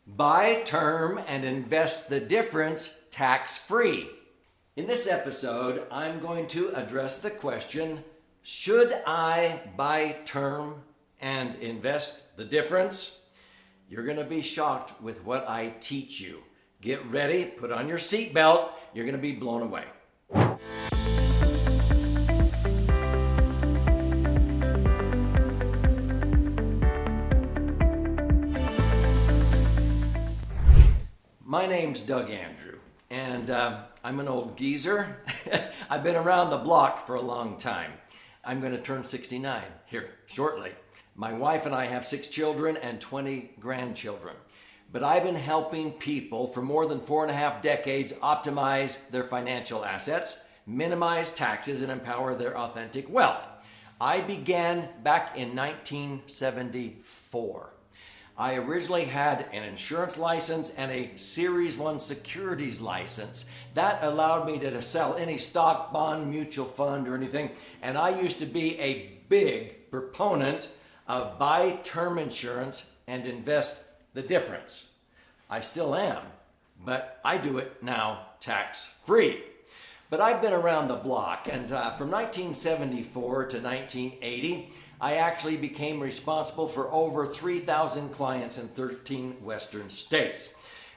Buy term and invest the difference tax-free. In this episode, I'm going to address the question, should I buy term and invest the difference? You're going to be shocked with what I teach you. Get ready, put on your seatbelt. You're going to be blown away. My name's Doug Andrew, and I'm an old geezer. I've been around the block for a long time. I'm going to turn 69 here shortly. My wife and I have 6 children and 20 grandchildren. But I've been helping people for more than 4.5 decades optimize their financial assets, minimize taxes, and empower their authentic wealth. I began back in 1974. I originally had an insurance license and a Series 1 securities license. That allowed me to sell any stock, bond, mutual fund, or anything. And I used to be a big proponent of buy term insurance and invest the difference. I still am, but I do it now tax-free. But I've been around the block, and from 1974 to 1980, I actually became responsible for over 3,000 clients in 13 Western states.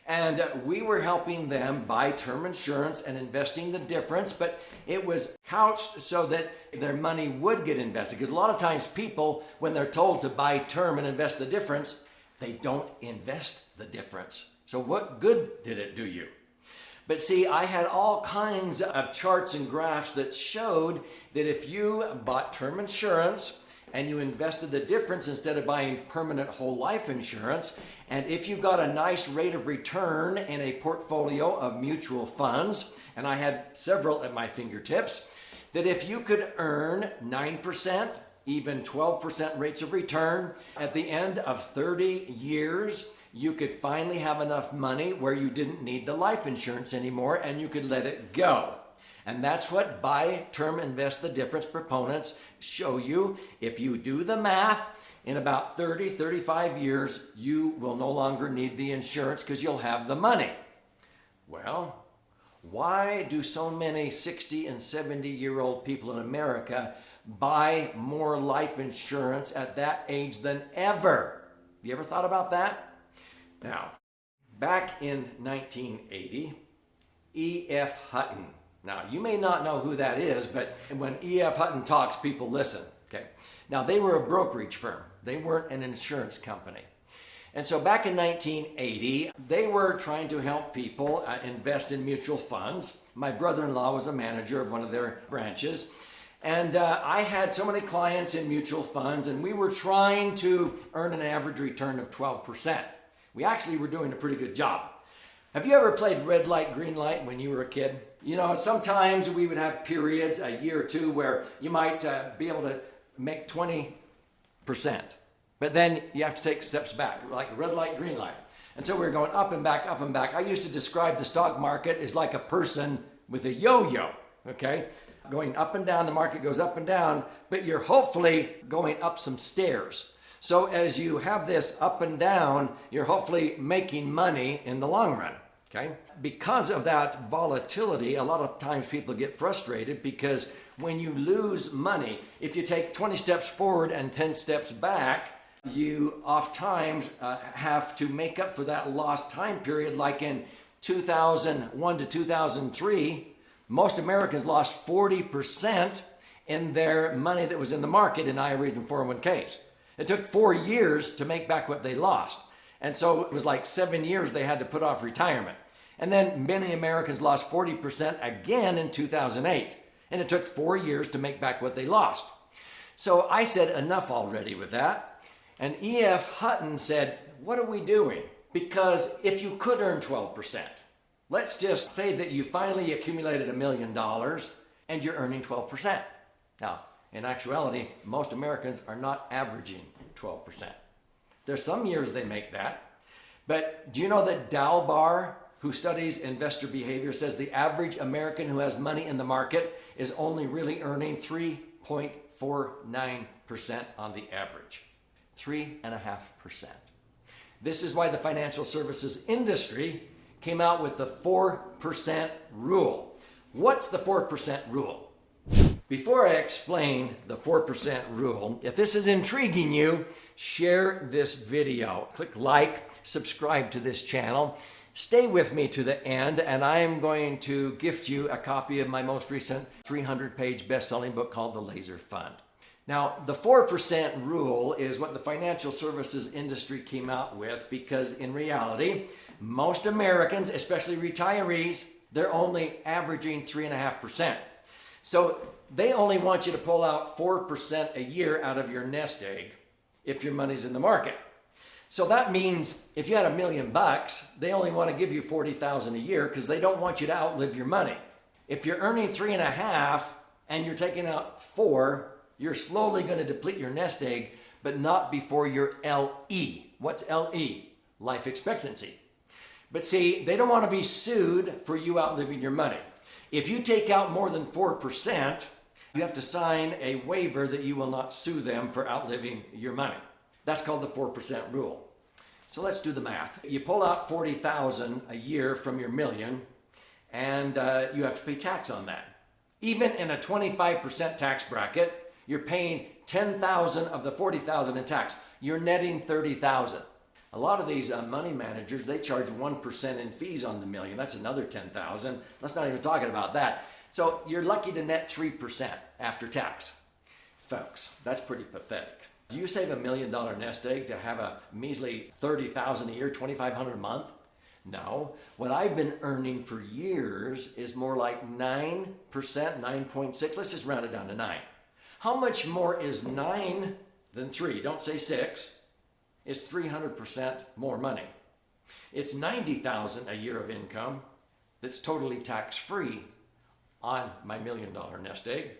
And we were helping them buy term insurance and investing the difference, but it was couched so that their money would get invested. Because a lot of times people, when they're told to buy term and invest the difference, they don't invest the difference. So what good did it do you? But see, I had all kinds of charts and graphs that showed that if you bought term insurance and you invested the difference instead of buying permanent whole life insurance, and if you got a nice rate of return in a portfolio of mutual funds, and I had several at my fingertips, that if you could earn 9%, even 12% rates of return, at the end of 30 years, you could finally have enough money where you didn't need the life insurance anymore and you could let it go. And that's what buy term invest the difference proponents show you. If you do the math, in about 35 years, you will no longer need the insurance because you'll have the money. Well, why do so many 60 and 70-year-old people in America buy more life insurance at that age than ever? Have you ever thought about that? Now, back in 1980, E.F. Hutton. Now, you may not know who that is, but when E.F. Hutton talks, people listen, okay? Now, they were a brokerage firm. They weren't an insurance company. And so back in 1980, they were trying to help people invest in mutual funds. My brother-in-law was a manager of one of their branches. And I had so many clients in mutual funds, and we were trying to earn an average return of 12%. We actually were doing a pretty good job. Have you ever played red light, green light when you were a kid? You know, sometimes we would have periods, a year or two, where you might be able to make 20%. But then you have to take steps back, like red light, green light. And so we were going up and back, up and back. I used to describe the stock market as like a person with a yo-yo, okay? Going up and down, the market goes up and down, but you're hopefully going up some stairs. So as you have this up and down, you're hopefully making money in the long run. Okay? Because of that volatility, a lot of times people get frustrated because when you lose money, if you take 20 steps forward and 10 steps back, you oftentimes have to make up for that lost time period. Like in 2001 to 2003, most Americans lost 40% in their money that was in the market in IRAs and 401ks. It took 4 years to make back what they lost. And so it was like 7 years they had to put off retirement. And then many Americans lost 40% again in 2008. And it took 4 years to make back what they lost. So I said, enough already with that. And E.F. Hutton said, what are we doing? Because if you could earn 12%, let's just say that you finally accumulated $1 million and you're earning 12%. Now, in actuality, most Americans are not averaging 12%. There's some years they make that. But do you know that Dalbar, who studies investor behavior, says the average American who has money in the market is only really earning 3.49% on the average. 3.5%. This is why the financial services industry came out with the 4% rule. What's the 4% rule? Before I explain the 4% rule, if this is intriguing you, share this video. Click like, subscribe to this channel. Stay with me to the end, and I am going to gift you a copy of my most recent 300-page best-selling book called The Laser Fund. Now, the 4% rule is what the financial services industry came out with because in reality, most Americans, especially retirees, they're only averaging 3.5%. So they only want you to pull out 4% a year out of your nest egg if your money's in the market. So that means if you had $1 million, they only want to give you $40,000 a year because they don't want you to outlive your money. If you're earning 3.5 and you're taking out 4, you're slowly going to deplete your nest egg, but not before your LE. What's LE? Life expectancy. But see, they don't want to be sued for you outliving your money. If you take out more than 4%, you have to sign a waiver that you will not sue them for outliving your money. That's called the 4% rule. So let's do the math. You pull out $40,000 a year from your million, and you have to pay tax on that. Even in a 25% tax bracket, you're paying $10,000 of the $40,000 in tax. You're netting $30,000. A lot of these money managers, they charge 1% in fees on the million. That's another $10,000. Let's not even talk about that. So you're lucky to net 3% after tax. Folks, that's pretty pathetic. Do you save $1 million nest egg to have a measly $30,000 a year, $2,500 a month? No. What I've been earning for years is more like 9%, 9.6. Let's just round it down to 9. How much more is 9 than 3? Don't say 6. It's 300% more money. It's $90,000 a year of income that's totally tax-free on my $1 million nest egg.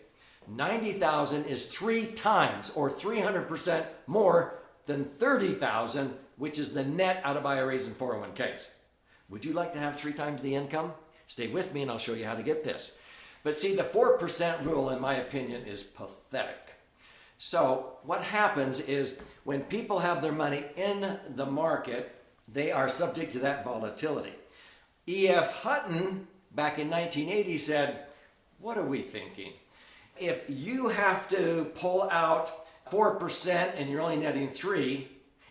$90,000 is 3 times or 300% more than $30,000, which is the net out of IRAs and 401ks. Would you like to have 3 times the income? Stay with me and I'll show you how to get this. But see, the 4% rule, in my opinion, is pathetic. So what happens is when people have their money in the market, they are subject to that volatility. E.F. Hutton, back in 1980, said, what are we thinking? If you have to pull out 4% and you're only netting 3,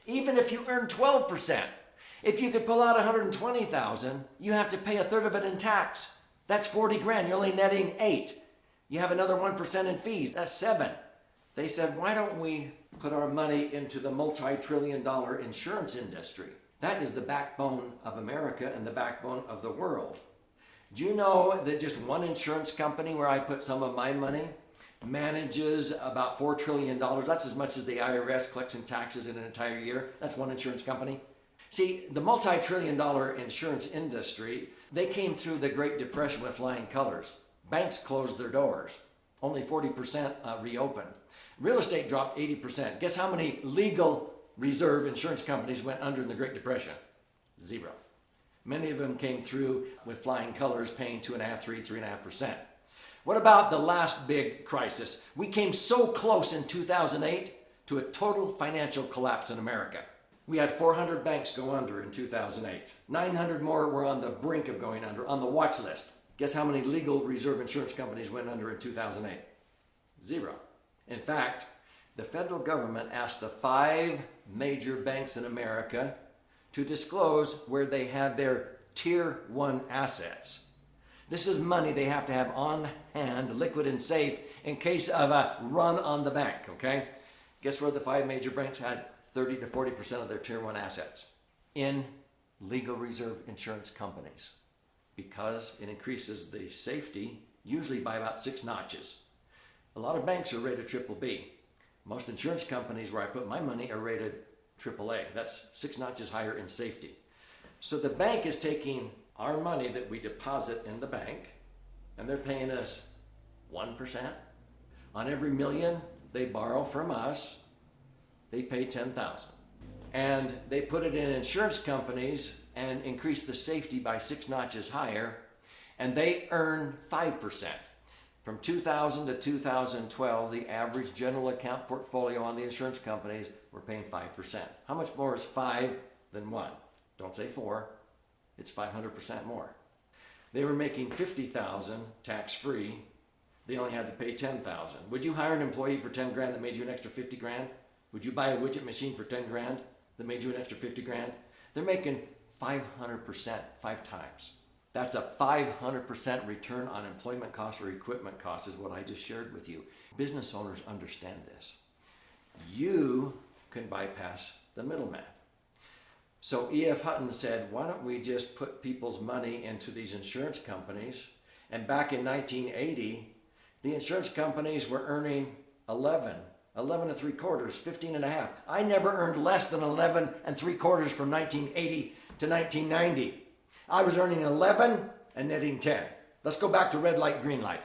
even if you earn 12%, if you could pull out $120,000, you have to pay a third of it in tax. That's $40,000. You're only netting 8. You have another 1% in fees. That's 7. They said, why don't we put our money into the multi-trillion-dollar insurance industry? That is the backbone of America and the backbone of the world. Do you know that just one insurance company where I put some of my money manages about $4 trillion? That's as much as the IRS collects in taxes in an entire year. That's one insurance company. See, the multi-trillion-dollar insurance industry, they came through the Great Depression with flying colors. Banks closed their doors. Only 40% reopened. Real estate dropped 80%. Guess how many legal reserve insurance companies went under in the Great Depression? 0. Many of them came through with flying colors, paying 2.5%, 3.5%. What about the last big crisis? We came so close in 2008 to a total financial collapse in America. We had 400 banks go under in 2008. 900 more were on the brink of going under, on the watch list. Guess how many legal reserve insurance companies went under in 2008? 0. In fact, the federal government asked the 5 major banks in America to disclose where they had their Tier 1 assets. This is money they have to have on hand, liquid and safe, in case of a run on the bank, okay? Guess where the 5 major banks had 30 to 40% of their Tier 1 assets? In legal reserve insurance companies, because it increases the safety, usually by about 6 notches. A lot of banks are rated BBB. Most insurance companies where I put my money are rated AAA. That's 6 notches higher in safety. So the bank is taking our money that we deposit in the bank, and they're paying us 1%. On every $1 million they borrow from us, they pay $10,000. And they put it in insurance companies and increase the safety by 6 notches higher, and they earn 5%. From 2000 to 2012, the average general account portfolio on the insurance companies were paying 5%. How much more is 5% than 1. Don't say 4. It's 500% more. They were making $50,000 tax-free. They only had to pay $10,000. Would you hire an employee for 10 grand that made you an extra 50 grand? Would you buy a widget machine for 10 grand that made you an extra 50 grand? They're making 500%, 5 times. That's a 500% return on employment costs or equipment costs is what I just shared with you. Business owners understand this. You can bypass the middleman. So E.F. Hutton said, why don't we just put people's money into these insurance companies? And back in 1980, the insurance companies were earning 11 and 3/4, 15 and a half. I never earned less than 11 and 3/4 from 1980 to 1990. I was earning 11 and netting 10. Let's go back to red light, green light.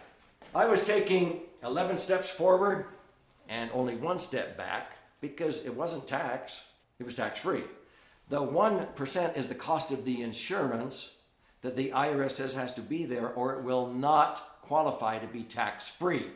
I was taking 11 steps forward and only 1 step back because it wasn't tax, it was tax-free. The 1% is the cost of the insurance that the IRS says has to be there or it will not qualify to be tax-free.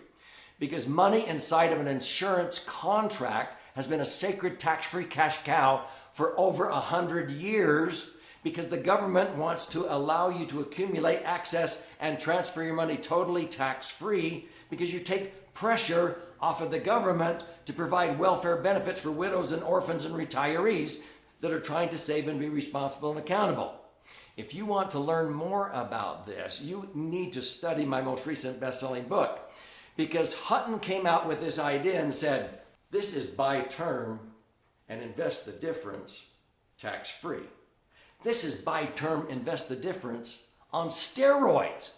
Because money inside of an insurance contract has been a sacred tax-free cash cow for over 100 years because the government wants to allow you to accumulate, access, and transfer your money totally tax-free because you take pressure off of the government to provide welfare benefits for widows and orphans and retirees that are trying to save and be responsible and accountable. If you want to learn more about this, you need to study my most recent best-selling book because Hutton came out with this idea and said, this is buy term and invest the difference tax-free. This is buy term, invest the difference on steroids.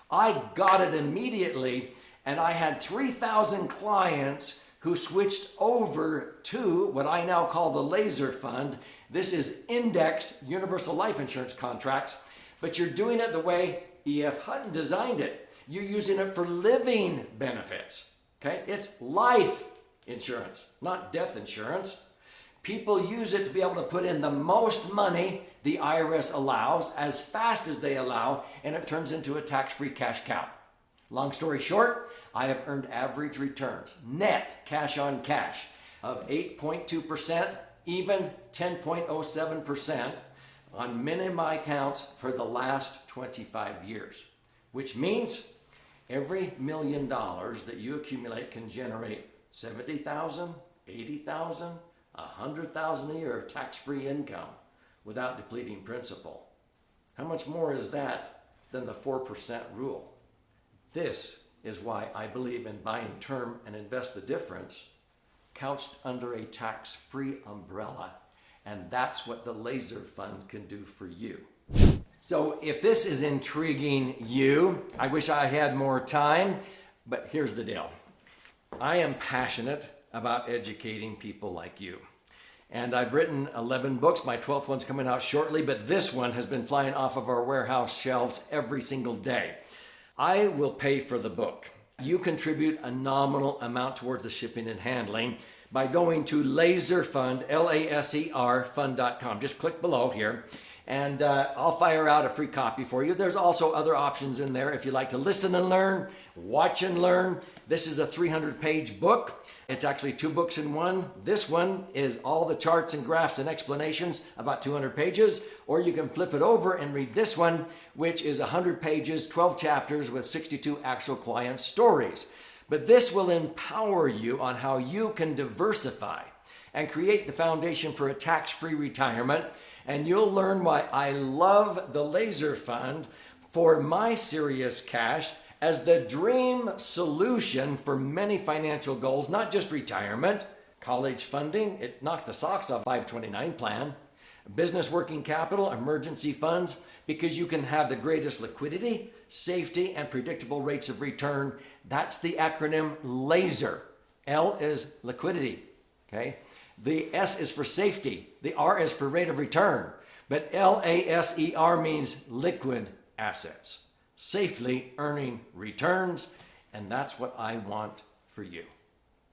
I got it immediately, and I had 3,000 clients who switched over to what I now call the laser fund. This is indexed universal life insurance contracts, but you're doing it the way E.F. Hutton designed it. You're using it for living benefits, okay? It's life insurance, not death insurance. People use it to be able to put in the most money the IRS allows as fast as they allow, and it turns into a tax-free cash cow. Long story short, I have earned average returns, net cash on cash, of 8.2%, even 10.07% on many of my accounts for the last 25 years, which means every $1 million that you accumulate can generate $70,000, $80,000, $100,000 a year of tax-free income without depleting principal. How much more is that than the 4% rule? This is why I believe in buying term and invest the difference couched under a tax-free umbrella. And that's what the laser fund can do for you. So if this is intriguing you, I wish I had more time, but here's the deal. I am passionate about educating people like you. And I've written 11 books. My 12th one's coming out shortly, but this one has been flying off of our warehouse shelves every single day. I will pay for the book. You contribute a nominal amount towards the shipping and handling by going to laserfund, L-A-S-E-R, fund.com. Just click below here, and I'll fire out a free copy for you. There's also other options in there if you like to listen and learn, watch and learn. This is a 300-page book. It's actually 2 books in one. This one is all the charts and graphs and explanations, about 200 pages, or you can flip it over and read this one, which is 100 pages, 12 chapters with 62 actual client stories. But this will empower you on how you can diversify and create the foundation for a tax-free retirement. And you'll learn why I love the Laser Fund for my serious cash as the dream solution for many financial goals, not just retirement, college funding, it knocks the socks off 529 plan, business working capital, emergency funds, because you can have the greatest liquidity, safety, and predictable rates of return. That's the acronym LASER. L is liquidity, okay? The S is for safety. The R is for rate of return. But L-A-S-E-R means liquid assets, safely earning returns, and that's what I want for you.